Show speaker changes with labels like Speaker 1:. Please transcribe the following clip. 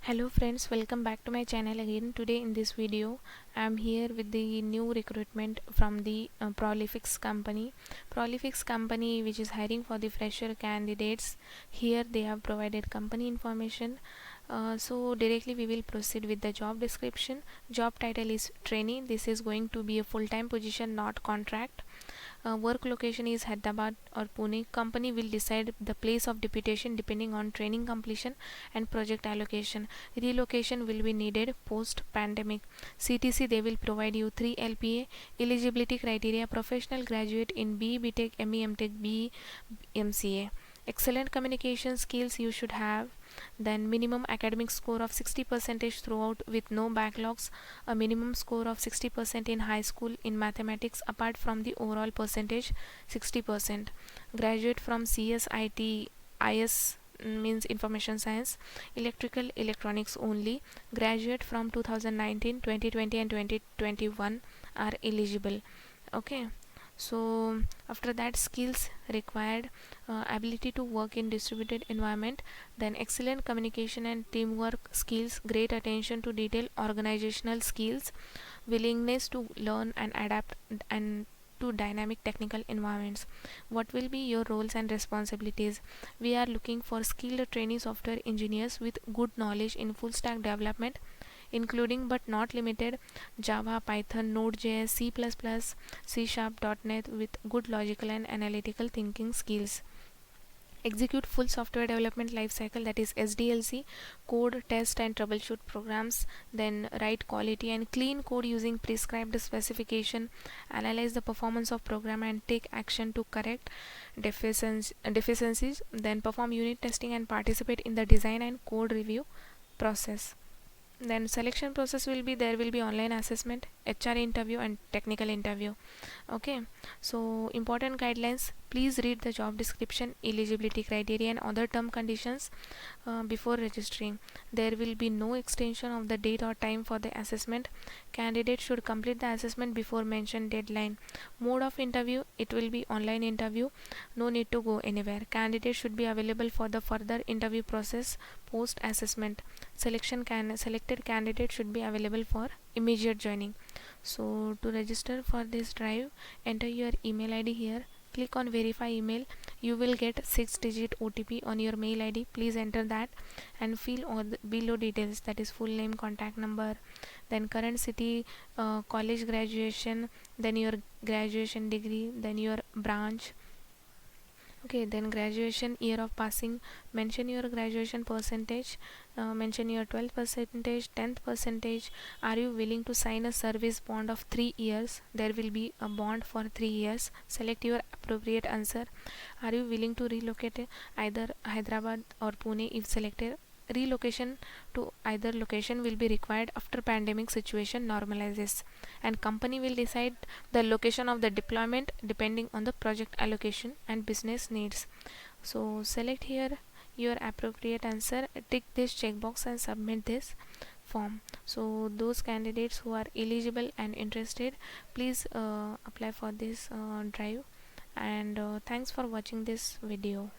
Speaker 1: Hello friends, welcome back to my channel again. Today in this video I am here with the new recruitment from the Prolifix company. Prolifix company which is hiring for the fresher candidates. Here they have provided company information. So directly we will proceed with the job description. Job title is trainee. This is going to be a full-time position, not contract. Work location is Hyderabad or Pune. Company will decide the place of deputation depending on training completion and project allocation. Relocation will be needed post pandemic. CTC they will provide you 3 LPA. Eligibility criteria: professional graduate in BE Tech, ME Tech, BE MCA. Excellent communication skills you should have. Then minimum academic score of 60% throughout with no backlogs. A minimum score of 60% in high school in mathematics apart from the overall percentage 60%. Graduate from CSIT IS means information science, electrical electronics only. Graduate from 2019, 2020 and 2021 are eligible. Okay, so after that, skills required: ability to work in distributed environment, then excellent communication and teamwork skills, great attention to detail, organizational skills, willingness to learn and adapt and to dynamic technical environments. What will be your roles and responsibilities? We are looking for skilled trainee software engineers with good knowledge in full stack development, including but not limited Java, Python, Node.js, C++, C Sharp, .NET with good logical and analytical thinking skills. Execute full software development lifecycle, that is SDLC, code, test and troubleshoot programs, then write quality and clean code using prescribed specification, analyze the performance of program and take action to correct deficiencies, then perform unit testing and participate in the design and code review process. Then selection process will be, there will be online assessment, HR interview and technical interview. Okay, so important guidelines: please read the job description, eligibility criteria and other term conditions before registering. There will be no extension of the date or time for the assessment. Candidate should complete the assessment before mentioned deadline. Mode of interview: it will be online interview, no need to go anywhere. Candidate should be available for the further interview process post assessment. Selected candidate should be available for immediate joining. So to register for this drive, enter your email ID here, click on verify email. You will get 6-digit OTP on your mail ID. Please enter that and fill all the below details, that is full name, contact number, then current city, college graduation, then your graduation degree, then your branch. Okay, then graduation year of passing, mention your graduation percentage, mention your 12th percentage, 10th percentage. Are you willing to sign a service bond of 3 years? There will be a bond for 3 years. Select your appropriate answer. Are you willing to relocate either Hyderabad or Pune? If selected, relocation to either location will be required after pandemic situation normalizes, and company will decide the location of the deployment depending on the project allocation and business needs. So select here your appropriate answer, tick this checkbox and submit this form. So those candidates who are eligible and interested, please apply for this drive, and thanks for watching this video.